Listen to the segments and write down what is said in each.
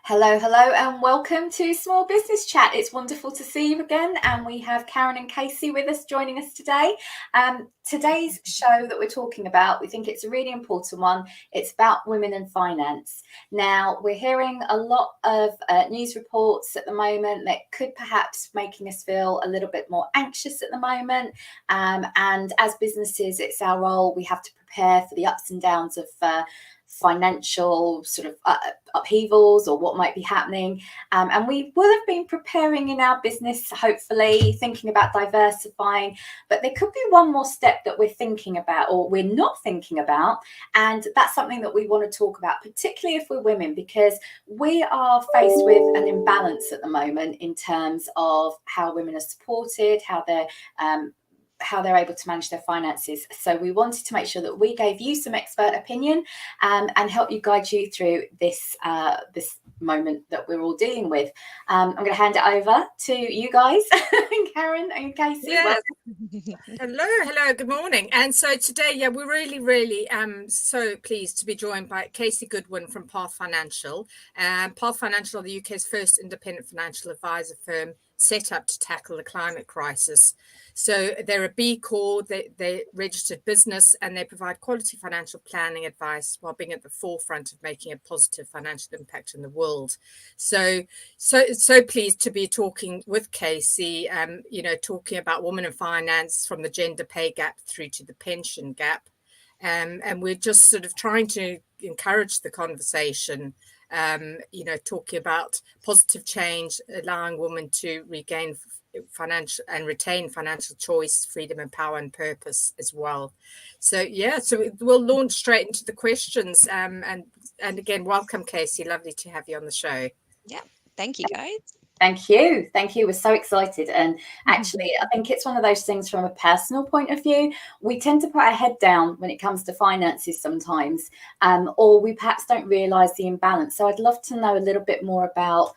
Hello, hello, and welcome to Small Business Chat. It's wonderful to see you again, and we have Karen and Casey with us joining us today. Today's show that we're talking about, we think it's a really important one. It's about women and finance. Now, we're hearing a lot of news reports at the moment that could perhaps making us feel a little bit more anxious at the moment. And as businesses, it's our role. We have to prepare for the ups and downs of financial sort of upheavals or what might be happening, and we will have been preparing in our business, hopefully thinking about diversifying, but there could be one more step that we're thinking about or we're not thinking about, and that's something that we want to talk about, particularly if we're women, because we are faced with an imbalance at the moment in terms of how women are supported, how they're able to manage their finances. So we wanted to make sure that we gave you some expert opinion and help you guide you through this moment that we're all dealing with. I'm going to hand it over to you guys, Karen and Casey. Yes. Hello, good morning. And so today, we're really so pleased to be joined by Casey Goodwin from Path Financial. Path Financial are the UK's first independent financial advisor firm set up to tackle the climate crisis. So they're a B Corp, they're registered business, and they provide quality financial planning advice while being at the forefront of making a positive financial impact in the world. So pleased to be talking with Casey, talking about women in finance, from the gender pay gap through to the pension gap. And we're just sort of trying to encourage the conversation, talking about positive change, allowing women to regain financial and retain financial choice, freedom and power and purpose as well. So we'll launch straight into the questions. And again, welcome, Casey. Lovely to have you on the show. Yeah, thank you, guys. Thank you. We're so excited. And actually, I think it's one of those things from a personal point of view. We tend to put our head down when it comes to finances sometimes, or we perhaps don't realise the imbalance. So I'd love to know a little bit more about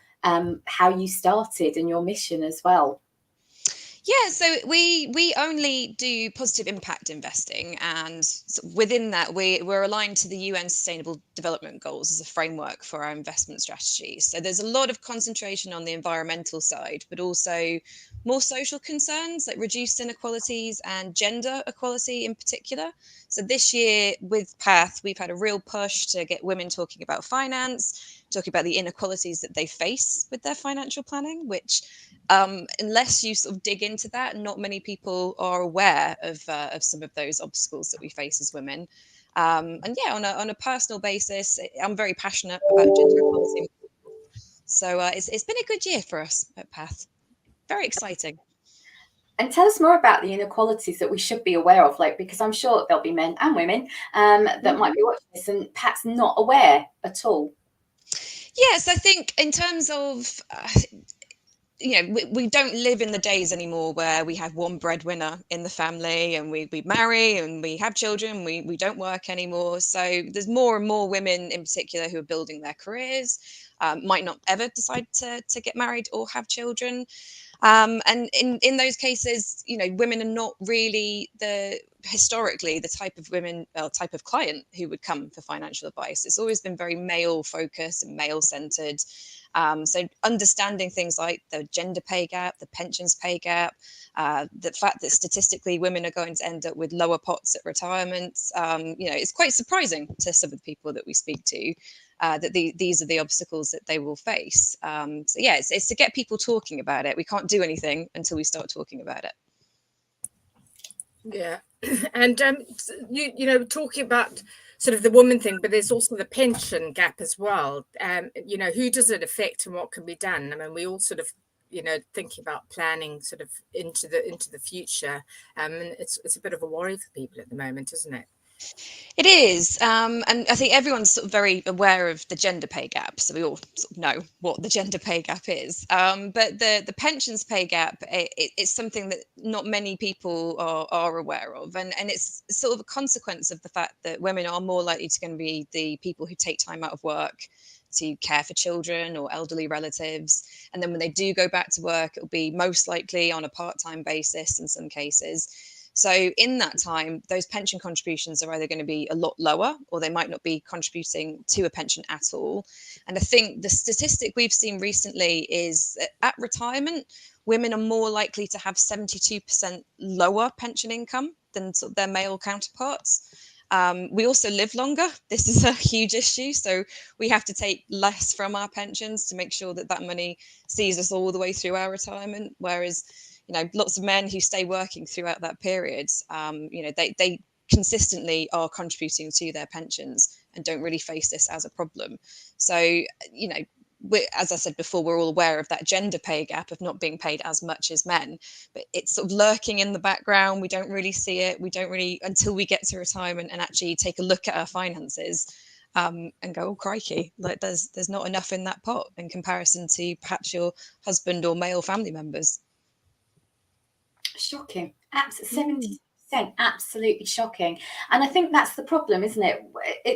how you started and your mission as well. Yeah, so we only do positive impact investing, and within that we're aligned to the UN Sustainable Development Goals as a framework for our investment strategies. So there's a lot of concentration on the environmental side, but also more social concerns like reduced inequalities and gender equality in particular. So this year with Path, we've had a real push to get women talking about finance, talking about the inequalities that they face with their financial planning, which unless you sort of dig into that, not many people are aware of some of those obstacles that we face as women. And yeah, on a personal basis, I'm very passionate about gender equality. So it's been a good year for us at Path. Very exciting. And tell us more about the inequalities that we should be aware of, because I'm sure there'll be men and women that might be watching this and perhaps not aware at all. Yes, I think in terms of we don't live in the days anymore where we have one breadwinner in the family and we marry and we have children, we don't work anymore. So there's more and more women in particular who are building their careers, might not ever decide to get married or have children. And in those cases, women are not really historically the type of client who would come for financial advice. It's always been very male focused and male centered. So understanding things like the gender pay gap, the pensions pay gap, the fact that statistically women are going to end up with lower pots at retirement, it's quite surprising to some of the people that we speak to. That these are the obstacles that they will face. It's to get people talking about it. We can't do anything until we start talking about it. Yeah, and talking about sort of the woman thing, but there's also the pension gap as well. Who does it affect and what can be done? I mean, we all sort of thinking about planning sort of into the future. And it's a bit of a worry for people at the moment, isn't it? It is, and I think everyone's sort of very aware of the gender pay gap, so we all sort of know what the gender pay gap is. But the pensions pay gap, it's something that not many people are aware of, and it's sort of a consequence of the fact that women are more likely to going to be the people who take time out of work to care for children or elderly relatives, and then when they do go back to work, it'll be most likely on a part-time basis in some cases. So in that time, those pension contributions are either going to be a lot lower, or they might not be contributing to a pension at all. And I think the statistic we've seen recently is that at retirement, women are more likely to have 72% lower pension income than sort of their male counterparts. We also live longer. This is a huge issue. So we have to take less from our pensions to make sure that that money sees us all the way through our retirement. Whereas, lots of men who stay working throughout that period, they consistently are contributing to their pensions and don't really face this as a problem. So, as I said before, we're all aware of that gender pay gap of not being paid as much as men, but it's sort of lurking in the background. We don't really see it. We don't really, until we get to retirement and actually take a look at our finances, and go, oh crikey, like there's not enough in that pot in comparison to perhaps your husband or male family members. Shocking. Absolutely. 70%, absolutely shocking. And I think that's the problem, isn't it?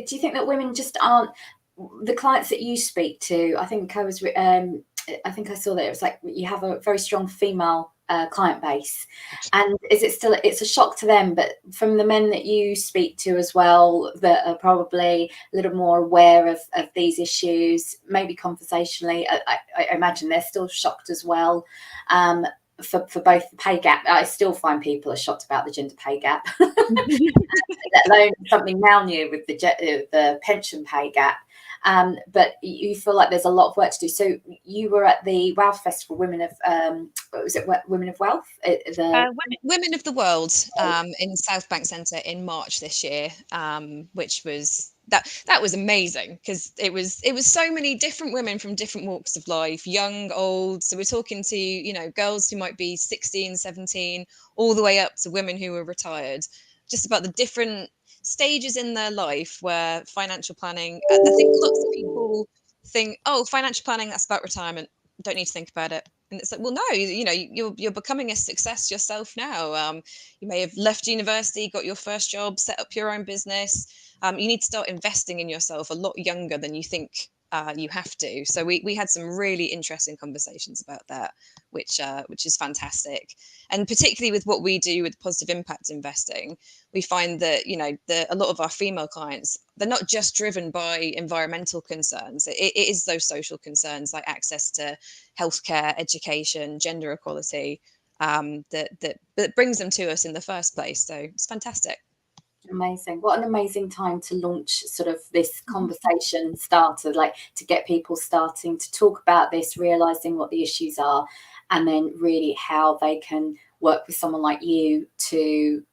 Do you think that women just aren't, the clients that you speak to? I think I saw that it was like you have a very strong female client base, and it's a shock to them, but from the men that you speak to as well, that are probably a little more aware of these issues, maybe conversationally, I imagine they're still shocked as well. For both the pay gap, I still find people are shocked about the gender pay gap, let alone something now new with the pension pay gap. But you feel like there's a lot of work to do. So you were at the Wealth Festival, Women of Women of Wealth? Women of the World in South Bank Centre in March this year, which was that was amazing, because it was so many different women from different walks of life, young, old. So we're talking to girls who might be 16, 17, all the way up to women who are retired, just about the different stages in their life where financial planning, I think lots of people think, oh, financial planning, that's about retirement, don't need to think about it. And it's like, well, no, you're becoming a success yourself now. You may have left university, got your first job, set up your own business. You need to start investing in yourself a lot younger than you think you have to. So we had some really interesting conversations about that, which is fantastic. And particularly with what we do with positive impact investing, we find that a lot of our female clients, they're not just driven by environmental concerns. It is those social concerns like access to healthcare, education, gender equality, that brings them to us in the first place. So it's fantastic. Amazing. What an amazing time to launch sort of this conversation starter, like to get people starting to talk about this, realizing what the issues are, and then really how they can work with someone like you to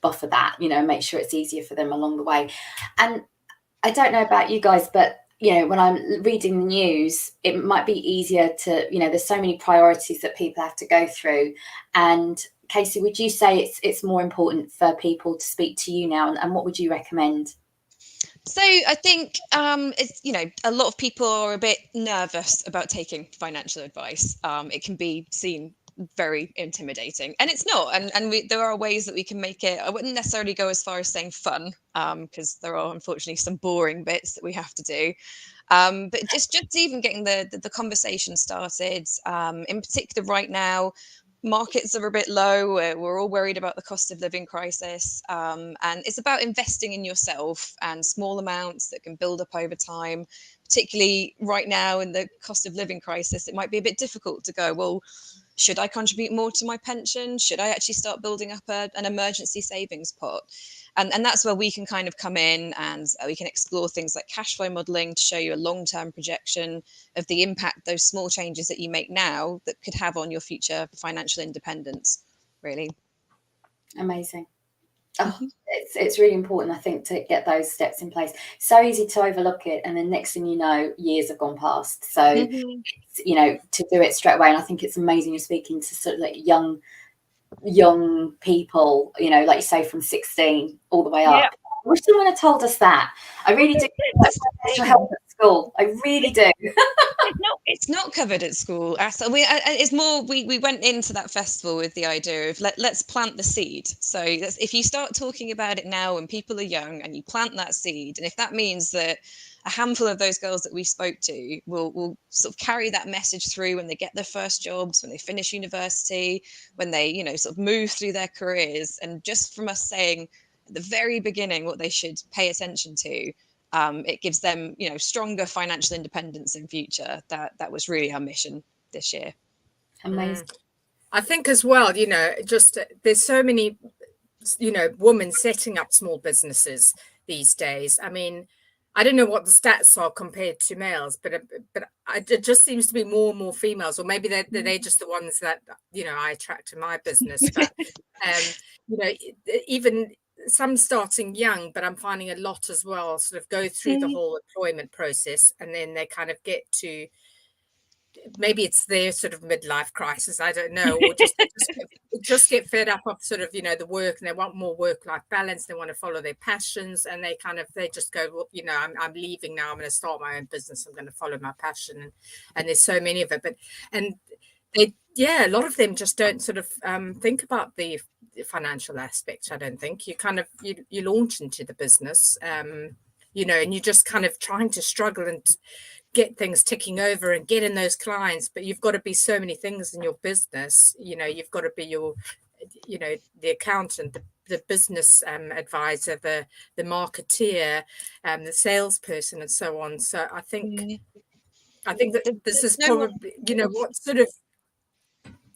buffer that, make sure it's easier for them along the way. And I don't know about you guys, but when I'm reading the news, it might be easier to, there's so many priorities that people have to go through. And Casey, would you say it's more important for people to speak to you now, and what would you recommend? So I think it's a lot of people are a bit nervous about taking financial advice. It can be seen very intimidating, and it's not. And there are ways that we can make it. I wouldn't necessarily go as far as saying fun, because there are unfortunately some boring bits that we have to do. But just even getting the conversation started. In particular, right now, markets are a bit low. We're all worried about the cost of living crisis, and it's about investing in yourself and small amounts that can build up over time. Particularly right now in the cost of living crisis, it might be a bit difficult to go, well, should I contribute more to my pension? Should I actually start building up an emergency savings pot? And that's where we can kind of come in, and we can explore things like cash flow modeling to show you a long-term projection of the impact those small changes that you make now that could have on your future financial independence, really. Amazing. Oh, it's really important, I think, to get those steps in place. So easy to overlook it, and then next thing you know, years have gone past. So it's, to do it straight away. And I think it's amazing you're speaking to sort of like young people, like you say, from 16 all the way up. Yep. I wish someone had told us that. I really do. Extra help at school. I really do. It's not covered at school. So it's more, we went into that festival with the idea of let's plant the seed. So if you start talking about it now when people are young and you plant that seed, and if that means that a handful of those girls that we spoke to will sort of carry that message through when they get their first jobs, when they finish university, when they, you know, sort of move through their careers. And just from us saying at the very beginning what they should pay attention to, it gives them, you know, stronger financial independence in future. That was really our mission this year. Amazing. I think as well, you know, just there's so many, you know, women setting up small businesses these days. I mean, I don't know what the stats are compared to males, but it just seems to be more and more females, or maybe they're just the ones that, you know, I attract to my business. But you know, even some starting young, but I'm finding a lot as well sort of go through the whole employment process, and then they kind of get to, maybe it's their sort of midlife crisis, I don't know, or just get fed up of sort of, you know, the work, and they want more work-life balance. They want to follow their passions, and they just go, well, you know, I'm leaving now. I'm going to start my own business. I'm going to follow my passion, and there's so many of it. But a lot of them just don't sort of think about the financial aspect. I don't think you kind of you launch into the business, you know, and you're just kind of trying to struggle and get things ticking over and get in those clients, but you've got to be so many things in your business. You know, you've got to be your, you know, the accountant, the business advisor, the marketeer, the salesperson, and so on. So I think that this is probably, you know, what sort of,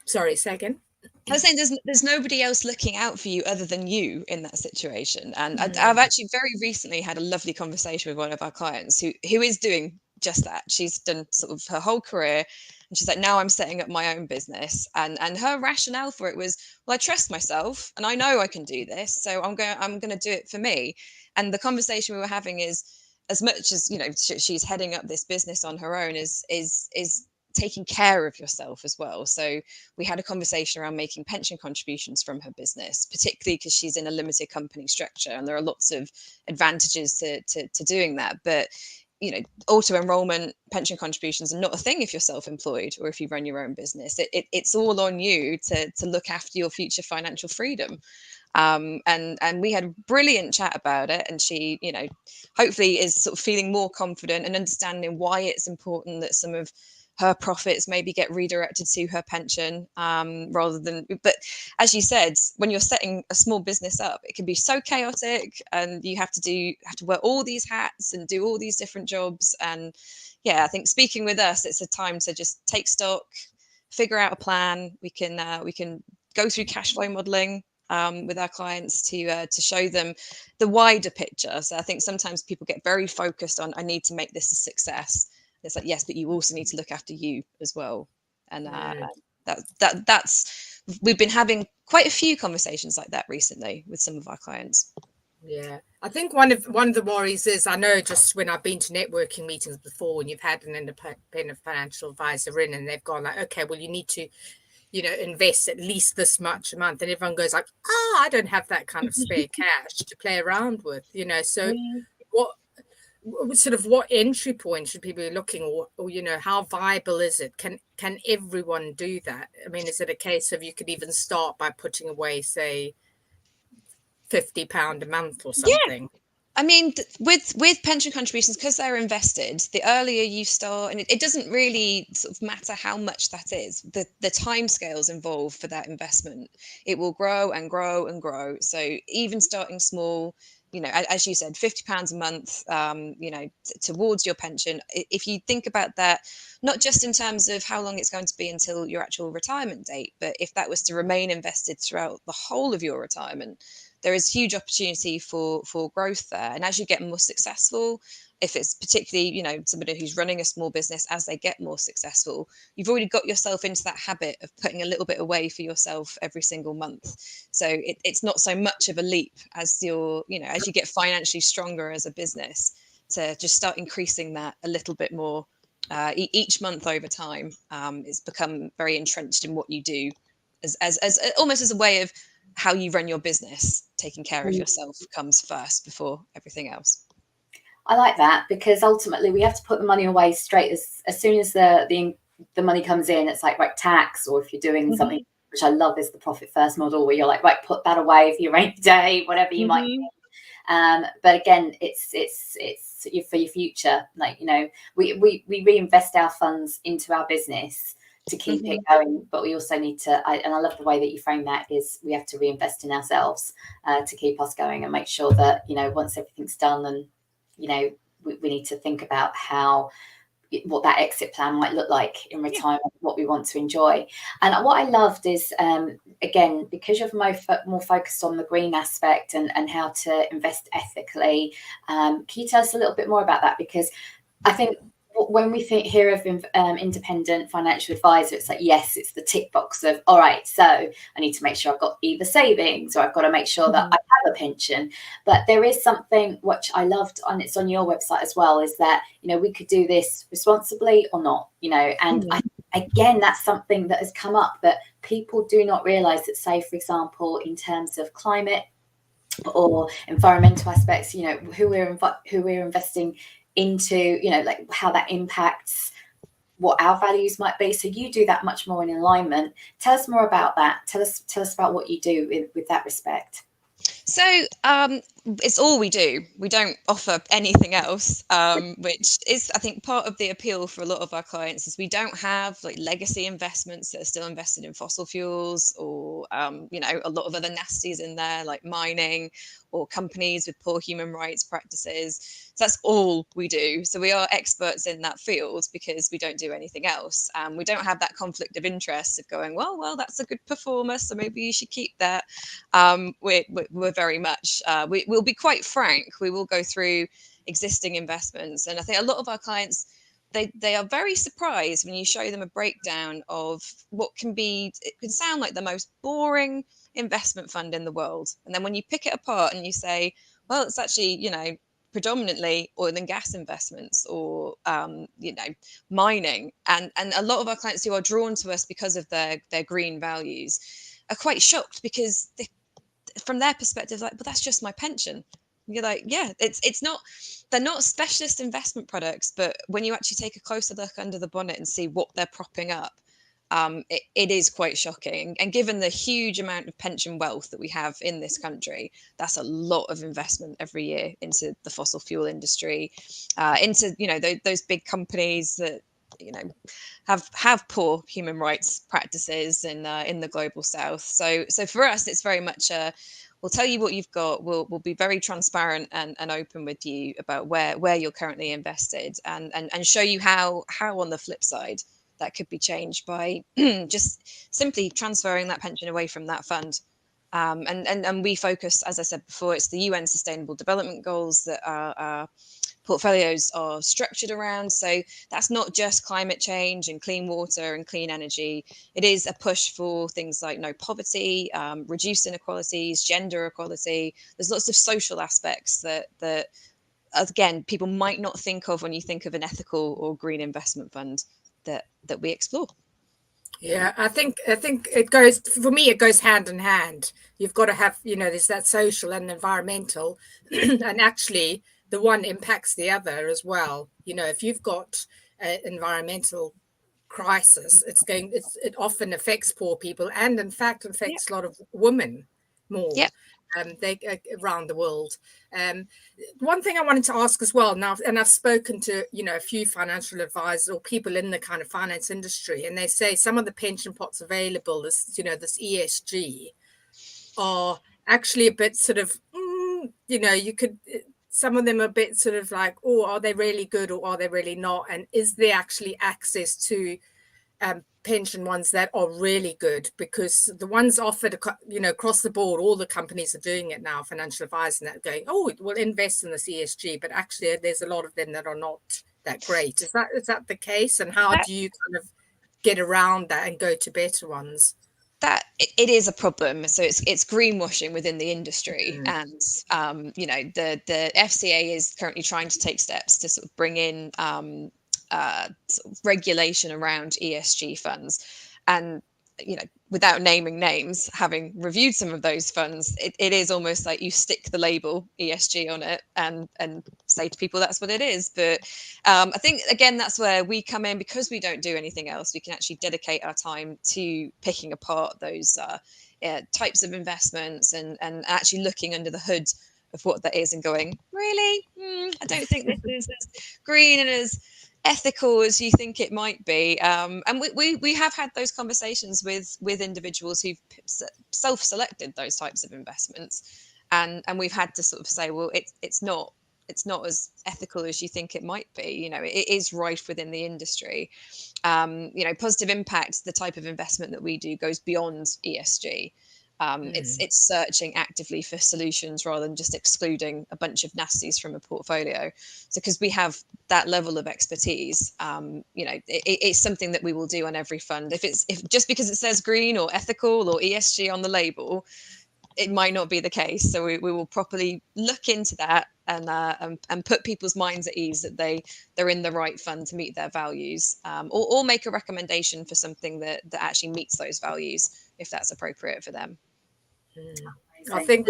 sorry, say again. I was saying there's nobody else looking out for you other than you in that situation. And I've actually very recently had a lovely conversation with one of our clients who is doing just that. She's done sort of her whole career, and she's like, now I'm setting up my own business. And her rationale for it was, well, I trust myself and I know I can do this, so I'm going to do it for me. And the conversation we were having is, as much as, you know, she's heading up this business on her own, is taking care of yourself as well. So we had a conversation around making pension contributions from her business, particularly because she's in a limited company structure, and there are lots of advantages to doing that. But, you know, auto enrollment pension contributions are not a thing if you're self-employed or if you run your own business. It's all on you to look after your future financial freedom. And we had a brilliant chat about it, and she, you know, hopefully is sort of feeling more confident and understanding why it's important that some of her profits maybe get redirected to her pension, rather than, but as you said, when you're setting a small business up, it can be so chaotic, and you have to wear all these hats and do all these different jobs. And yeah, I think speaking with us, it's a time to just take stock, figure out a plan. We can go through cash flow modeling with our clients to show them the wider picture. So I think sometimes people get very focused on, I need to make this a success. It's like, yes, but you also need to look after you as well. And that's we've been having quite a few conversations like that recently with some of our clients. Yeah, I think one of the worries is, I know just when I've been to networking meetings before, when you've had an independent financial advisor in, and they've gone like, okay, well, you need to, you know, invest at least this much a month, and everyone goes like, I don't have that kind of spare cash to play around with, you know. So what entry point should people be looking, or you know, how viable is it? Can everyone do that? I mean, is it a case of you could even start by putting away, say, £50 a month or something? Yeah. I mean, with pension contributions, because they're invested, the earlier you start, and it doesn't really sort of matter how much that is, the timescales involved for that investment, it will grow and grow and grow. So even starting small, you know, as you said, £50 a month, you know, towards your pension. If you think about that, not just in terms of how long it's going to be until your actual retirement date, but if that was to remain invested throughout the whole of your retirement, there is huge opportunity for growth there. And as you get more successful, if it's particularly, you know, somebody who's running a small business, as they get more successful, you've already got yourself into that habit of putting a little bit away for yourself every single month. So it's not so much of a leap as you're, you know, as you get financially stronger as a business, to just start increasing that a little bit more each month over time. It's become very entrenched in what you do as almost as a way of how you run your business. Taking care of yourself comes first before everything else. I like that, because ultimately we have to put the money away straight as soon as the money comes in. It's like, right, tax, or if you're doing something, which I love, is the profit first model, where you're like, right, put that away for your rainy day, whatever you might do. But again, it's for your future. Like, you know, we reinvest our funds into our business to keep it going, but we also need to, and I love the way that you frame that, is we have to reinvest in ourselves to keep us going and make sure that, you know, once everything's done, and, you know, we need to think about what that exit plan might look like in retirement, what we want to enjoy. And what I loved is, again, because you're more focused on the green aspect and how to invest ethically, can you tell us a little bit more about that? Because I think when we hear of independent financial advisor, it's like, yes, it's the tick box of, all right, so I need to make sure I've got either savings, or I've got to make sure that I have a pension. But there is something which I loved, and it's on your website as well, is that, you know, we could do this responsibly or not, you know. And again, that's something that has come up, that people do not realize that, say, for example, in terms of climate or environmental aspects, you know, who we're investing into, you know, like how that impacts what our values might be. So you do that much more in alignment. Tell us more about that. Tell us about what you do with that respect. So it's all we do. We don't offer anything else, which is, I think, part of the appeal for a lot of our clients, is we don't have like legacy investments that are still invested in fossil fuels, or you know, a lot of other nasties in there like mining, or companies with poor human rights practices. So that's all we do. So we are experts in that field because we don't do anything else. We don't have that conflict of interest of going, well, that's a good performer, so maybe you should keep that. We're very much, we'll be quite frank. We will go through existing investments. And I think a lot of our clients, they are very surprised when you show them a breakdown of what can be, it can sound like the most boring investment fund in the world. And then when you pick it apart and you say, well, it's actually, you know, predominantly oil and gas investments, or you know, mining, and a lot of our clients who are drawn to us because of their green values are quite shocked, because from their perspective, like, but that's just my pension. You're like, yeah, it's not, they're not specialist investment products, but when you actually take a closer look under the bonnet and see what they're propping up, it is quite shocking. And given the huge amount of pension wealth that we have in this country, that's a lot of investment every year into the fossil fuel industry, into, you know, those big companies that, you know, have poor human rights practices in the global south. So for us, it's very much we'll tell you what you've got. We'll be very transparent and open with you about where you're currently invested, and show you how on the flip side that could be changed by just simply transferring that pension away from that fund. And we focus, as I said before, it's the UN Sustainable Development Goals that our portfolios are structured around. So that's not just climate change and clean water and clean energy. It is a push for things like no poverty, reduced inequalities, gender equality. There's lots of social aspects that again, people might not think of when you think of an ethical or green investment fund that we explore. Yeah, I think it goes, for me, it goes hand in hand. You've got to have, you know, there's that social and environmental, and actually the one impacts the other as well. You know, if you've got an environmental crisis, it often affects poor people, and in fact affects a lot of women more. Yeah. They around the world. One thing I wanted to ask as well now, and I've spoken to, you know, a few financial advisors or people in the kind of finance industry, and they say some of the pension pots available, this, you know, this ESG, are actually a bit sort of, you know, some of them are a bit sort of like, oh, are they really good or are they really not? And is there actually access to pension ones that are really good? Because the ones offered, you know, across the board, all the companies are doing it now, financial advisors, and that going, oh, we'll invest in this ESG, but actually there's a lot of them that are not that great. Is that the case? And how do you kind of get around that and go to better ones? That it is a problem. So it's greenwashing within the industry, and you know, the FCA is currently trying to take steps to sort of bring in sort of regulation around ESG funds. And you know, without naming names, having reviewed some of those funds, it is almost like you stick the label ESG on it and say to people that's what it is. But I think, again, that's where we come in. Because we don't do anything else, we can actually dedicate our time to picking apart those types of investments and actually looking under the hood of what that is and going, really? I don't think this is as green and as ethical as you think it might be. And we have had those conversations with individuals who've self-selected those types of investments, and we've had to sort of say, well, it's not as ethical as you think it might be. You know, it is rife within the industry. You know, positive impact, the type of investment that we do, goes beyond ESG. It's searching actively for solutions rather than just excluding a bunch of nasties from a portfolio. So because we have that level of expertise, you know, it's something that we will do on every fund. If just because it says green or ethical or ESG on the label, it might not be the case. So we will properly look into that and put people's minds at ease that they're in the right fund to meet their values, or make a recommendation for something that actually meets those values if that's appropriate for them. I think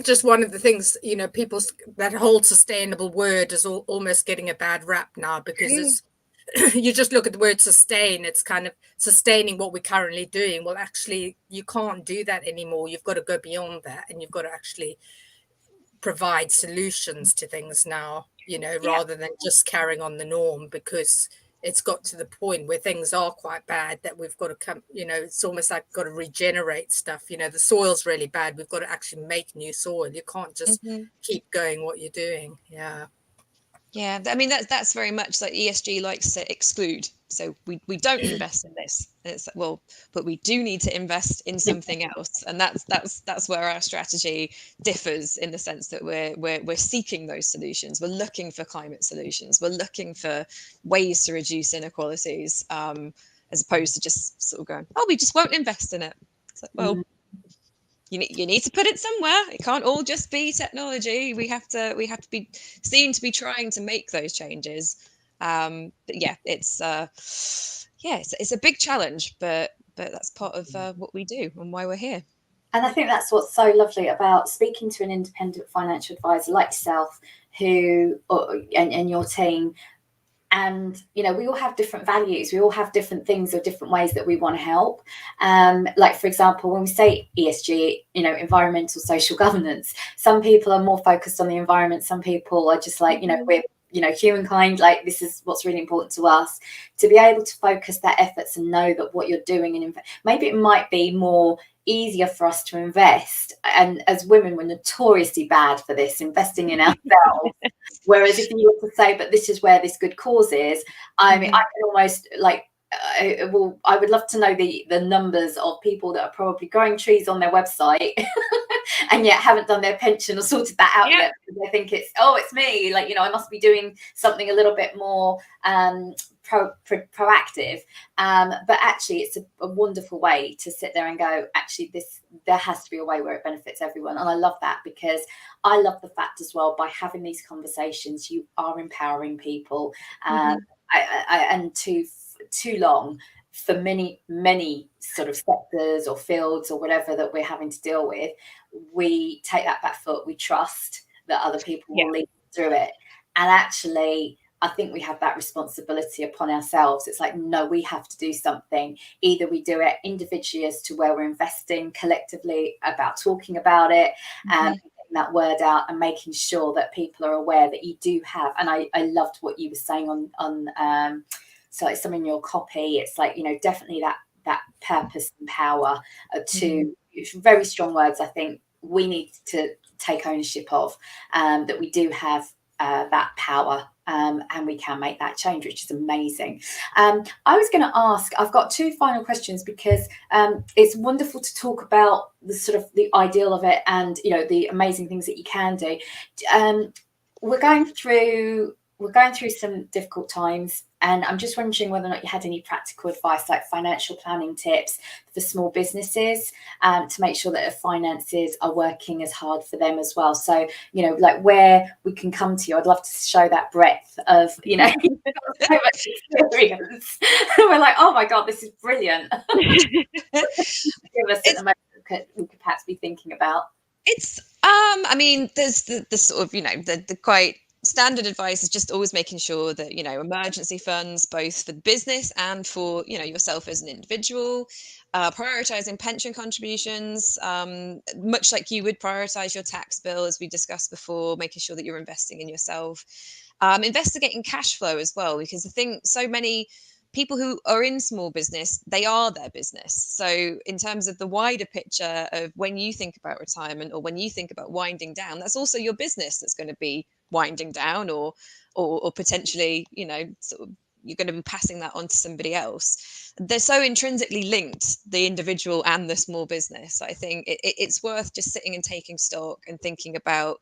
just one of the things, you know, people, that whole sustainable word is almost getting a bad rap now, because it's you just look at the word sustain, it's kind of sustaining what we're currently doing. Well, actually, you can't do that anymore. You've got to go beyond that, and you've got to actually provide solutions to things now, you know, rather than just carrying on the norm, because it's got to the point where things are quite bad that we've got to come, you know, it's almost like got to regenerate stuff. You know, the soil's really bad. We've got to actually make new soil. You can't just keep going what you're doing. Yeah, I mean, that's very much like ESG likes to exclude. So we don't invest in this. And it's like, well, but we do need to invest in something else, and that's where our strategy differs, in the sense that we're seeking those solutions. We're looking for climate solutions. We're looking for ways to reduce inequalities, as opposed to just sort of going, oh, we just won't invest in it. It's like, well, you need to put it somewhere. It can't all just be technology. We have to be seen to be trying to make those changes. But yeah, it's a big challenge, but that's part of what we do and why we're here. And I think that's what's so lovely about speaking to an independent financial advisor like yourself, who and your team. And, you know, we all have different values. We all have different things or different ways that we want to help. Like, for example, when we say ESG, you know, environmental, social governance, some people are more focused on the environment. Some people are just like, you know, we're, you know, humankind, like this is what's really important to us. To be able to focus their efforts and know that what you're doing, and maybe it might be more easier for us to invest. And as women, we're notoriously bad for this, investing in ourselves. Whereas if you were to say, but this is where this good cause is, I mean, I can almost like, I would love to know the numbers of people that are probably growing trees on their website and yet haven't done their pension or sorted that out yet. Because they think it's me. Like, you know, I must be doing something a little bit more proactive. But actually, it's a wonderful way to sit there and go, actually, there has to be a way where it benefits everyone. And I love that, because I love the fact as well, by having these conversations, you are empowering people. And too long, for many sort of sectors or fields or whatever that we're having to deal with, we take that back foot. We trust that other people will lead through it. And actually, I think we have that responsibility upon ourselves. It's like, no, we have to do something. Either we do it individually as to where we're investing, collectively about talking about it, and getting that word out, and making sure that people are aware that you do have. And I loved what you were saying on so it's some in your copy. It's like, you know, definitely that purpose and power are two very strong words I think we need to take ownership of, that we do have that power, and we can make that change, which is amazing. I was going to ask, I've got two final questions, because it's wonderful to talk about the sort of the ideal of it, and, you know, the amazing things that you can do. We're going through some difficult times, and I'm just wondering whether or not you had any practical advice, like financial planning tips for small businesses, to make sure that their finances are working as hard for them as well. So, you know, like where we can come to you. I'd love to show that breadth of, you know, so much experience. We're like, oh my God, this is brilliant. Give us at the moment we could perhaps be thinking about. It's I mean, there's the sort of, you know, the quite standard advice is just always making sure that, emergency funds, both for the business and for, yourself as an individual, prioritizing pension contributions, much like you would prioritize your tax bill, as we discussed before, making sure that you're investing in yourself, investigating cash flow as well, because I think so many people who are in small business, they are their business. So in terms of the wider picture of when you think about retirement or when you think about winding down, that's also your business that's going to be winding down, or potentially, sort of, you're going to be passing that on to somebody else. They're so intrinsically linked, the individual and the small business. I think it's worth just sitting and taking stock and thinking about,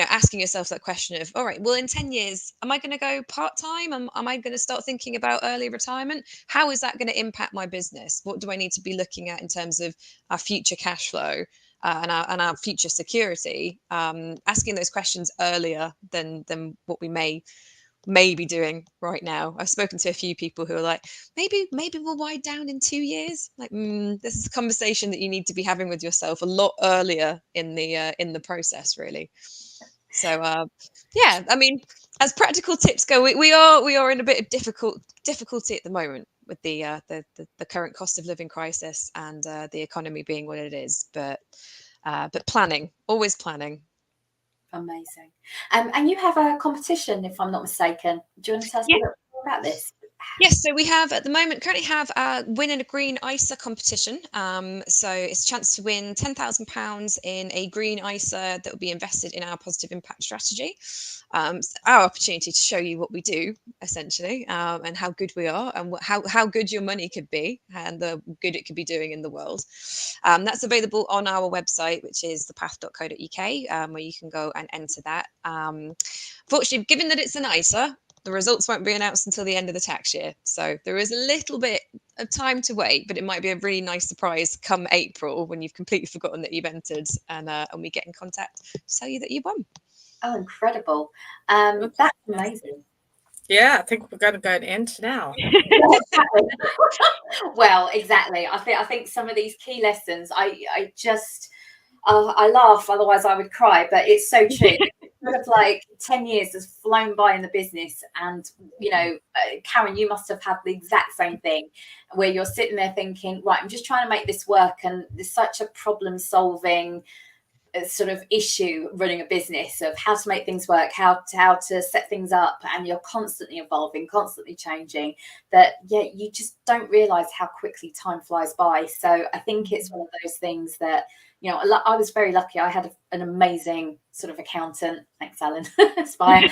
asking yourself that question of, all right, well, in 10 years, am I going to go part-time? Am I going to start thinking about early retirement? How is that going to impact my business? What do I need to be looking at in terms of our future cash flow, and our future security? Asking those questions earlier than what we may be doing right now. I've spoken to a few people who are like, maybe we'll wind down in 2 years. Like, this is a conversation that you need to be having with yourself a lot earlier in the process, really. So yeah, I mean, as practical tips go, we are in a bit of difficulty at the moment with the current cost of living crisis and the economy being what it is. But planning, always planning. Amazing. And you have a competition, if I'm not mistaken. Do you want to tell us a little more about this? Yes, so we have at the moment currently have a Win a Green Icer competition. So it's a chance to win £10,000 in a green Icer that will be invested in our positive impact strategy. It's our opportunity to show you what we do, essentially, and how good we are, and how good your money could be, and the good it could be doing in the world. That's available on our website, which is thepath.co.uk, where you can go and enter that. Fortunately, given that it's an Icer, the results won't be announced until the end of the tax year. So there is a little bit of time to wait, but it might be a really nice surprise come April when you've completely forgotten that you've entered, and we get in contact to tell you that you won. Oh, incredible. That's amazing. Yeah, I think we're going to go and end now. Well, exactly. I think some of these key lessons, I just, I laugh, otherwise I would cry, but it's so true. Sort of like 10 years has flown by in the business, and Karen, you must have had the exact same thing, where you're sitting there thinking, right, I'm just trying to make this work, and there's such a problem solving sort of issue running a business of how to make things work, how to set things up, and you're constantly evolving, constantly changing, that you just don't realize how quickly time flies by. So I think it's one of those things that, I was very lucky. I had an amazing sort of accountant. Thanks, Alan. Aspire.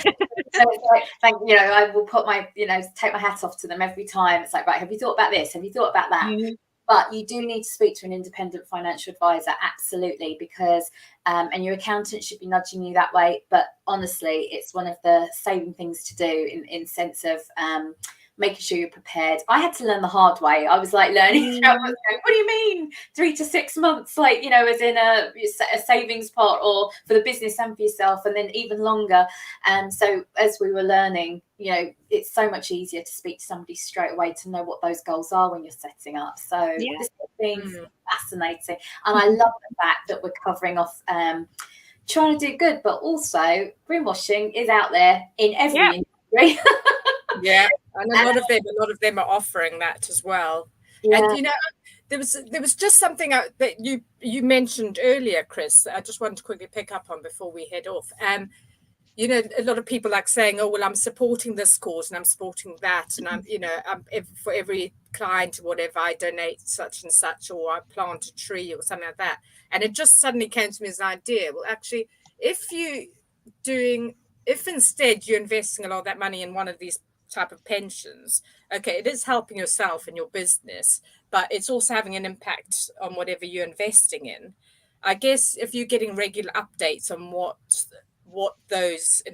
I will put my, take my hat off to them every time. It's like, right, have you thought about this? Have you thought about that? Mm-hmm. But you do need to speak to an independent financial advisor, absolutely, because and your accountant should be nudging you that way. But honestly, it's one of the saving things to do in sense of making sure you're prepared. I had to learn the hard way. I was like learning. What do you mean 3 to 6 months? Like, as in a savings pot, or for the business and for yourself, and then even longer. And so as we were learning, it's so much easier to speak to somebody straight away to know what those goals are when you're setting up. So this has been fascinating. And I love the fact that we're covering off trying to do good, but also greenwashing is out there in every industry. Yeah, and a lot of them are offering that as well. Yeah. And there was just something that you mentioned earlier, Chris, I just wanted to quickly pick up on before we head off. A lot of people like saying, oh, well, I'm supporting this cause and I'm supporting that, and I'm for every client or whatever, I donate such and such, or I plant a tree or something like that. And it just suddenly came to me as an idea. Well, actually, if instead you're investing a lot of that money in one of these type of pensions, okay, it is helping yourself and your business, but it's also having an impact on whatever you're investing in. I guess if you're getting regular updates on what those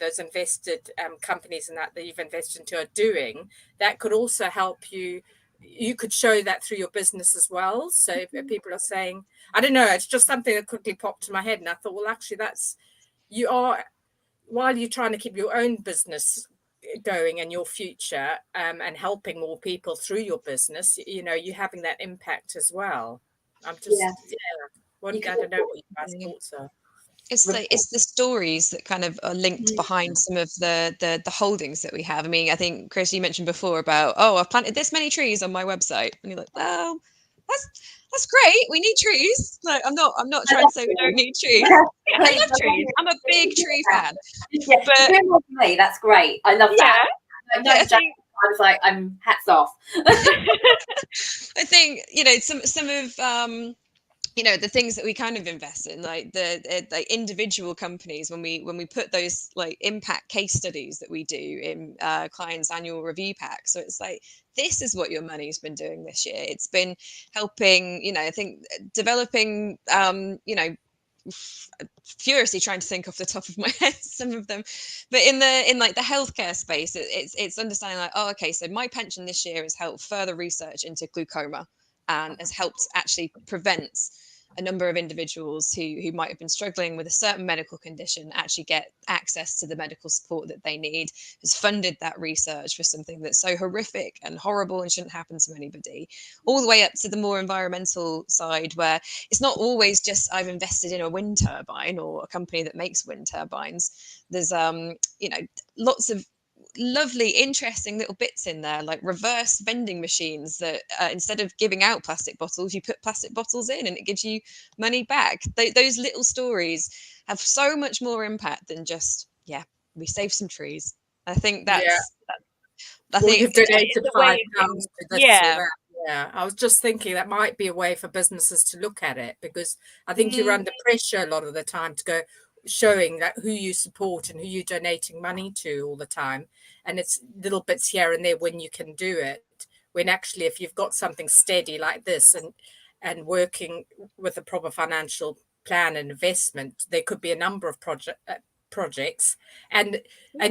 those invested companies and that you've invested into are doing, that could also help you. You could show that through your business as well. So if people are saying, I don't know, it's just something that quickly popped to my head, and I thought, well, actually, while you're trying to keep your own business going and your future and helping more people through your business, you're having that impact as well. I'm just I don't know what you guys' thoughts are. It's the stories that kind of are linked behind some of the holdings that we have. I mean, I think Chris, you mentioned before about, oh, I've planted this many trees on my website, and you're like, well, that's great. We need trees. Like, I'm not trying to say we don't need trees. Yeah, I love trees. I'm a big tree fan. Yeah, But doing more for me. That's great. I love that. I know. I was like, I'm hats off. I think, you know, some of you know, the things that we kind of invest in, like the like individual companies, when we put those like impact case studies that we do in clients' annual review pack. So it's like, this is what your money's been doing this year. It's been helping, you know, I think developing, you know, furiously trying to think off the top of my head some of them, but in like the healthcare space, it's understanding like, oh, okay, so my pension this year has helped further research into glaucoma and has helped actually prevent a number of individuals who might have been struggling with a certain medical condition actually get access to the medical support that they need, has funded that research for something that's so horrific and horrible and shouldn't happen to anybody, all the way up to the more environmental side, where it's not always just I've invested in a wind turbine or a company that makes wind turbines. There's you know, lots of lovely, interesting little bits in there, like reverse vending machines that instead of giving out plastic bottles, you put plastic bottles in and it gives you money back. Those little stories have so much more impact than just, yeah, we save some trees. I think that's, I Well, think you've donated £5 to this or that. Yeah, I was just thinking that might be a way for businesses to look at it, because I think you're under pressure a lot of the time to go showing that who you support and who you're donating money to all the time. And it's little bits here and there when you can do it. When actually, if you've got something steady like this and working with a proper financial plan and investment, there could be a number of projects, and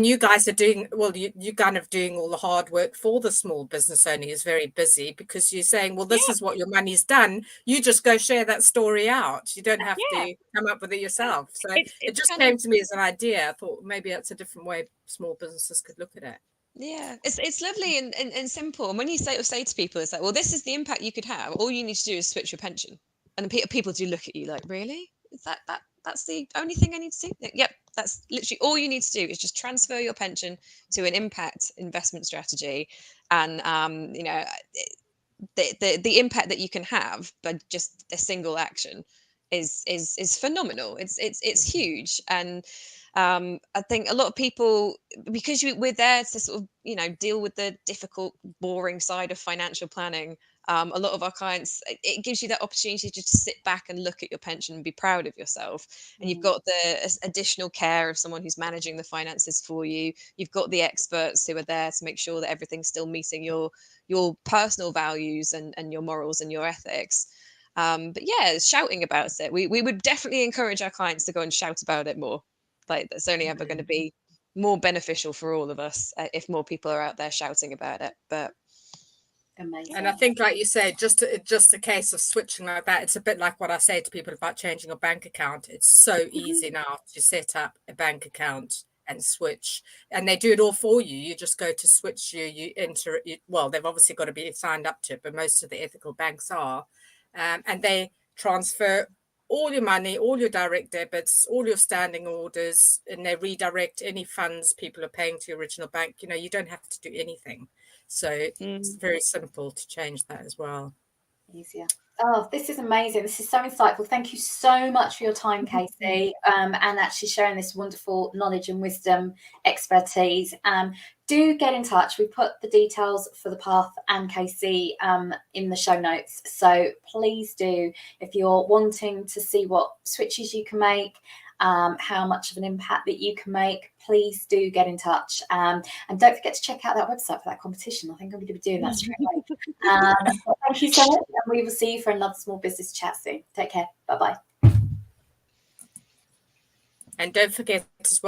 you guys are doing well. You kind of doing all the hard work for the small business owner who's very busy, because you're saying, well, this is what your money's done. You just go share that story out. You don't have to come up with it yourself. So it just came to me as an idea. I thought maybe that's a different way small businesses could look at it. Yeah, it's lovely and simple. And when you say to people, it's like, well, this is the impact you could have. All you need to do is switch your pension. And people do look at you like, really? Is that's the only thing I need to do? Yep, that's literally all you need to do is just transfer your pension to an impact investment strategy, and you know, the impact that you can have by just a single action is phenomenal. It's huge. And I think a lot of people, because we're there to sort of, you know, deal with the difficult, boring side of financial planning. A lot of our clients, it gives you that opportunity to just sit back and look at your pension and be proud of yourself. And you've got the additional care of someone who's managing the finances for you. You've got the experts who are there to make sure that everything's still meeting your personal values and your morals and your ethics. But yeah, shouting about it. We would definitely encourage our clients to go and shout about it more. Like, that's only ever going to be more beneficial for all of us if more people are out there shouting about it. But amazing. And I think, like you said, just a case of switching like that. It's a bit like what I say to people about changing a bank account. It's so easy now to set up a bank account and switch, and they do it all for you. You just go to switch, you enter it. Well, they've obviously got to be signed up to it, but most of the ethical banks are, and they transfer all your money, all your direct debits, all your standing orders, and they redirect any funds people are paying to your original bank. You know, you don't have to do anything. So it's very simple to change that as well. Easier. Oh, this is amazing. This is so insightful. Thank you so much for your time, Casey, and actually sharing this wonderful knowledge and wisdom, expertise. Do get in touch. We put the details for the Path and Casey in the show notes. So please do, if you're wanting to see what switches you can make, how much of an impact that you can make, please do get in touch. And don't forget to check out that website for that competition. I think I'm going to be doing that straight away. So thank you so much, and we will see you for another small business chat soon. Take care. Bye-bye. And don't forget as well,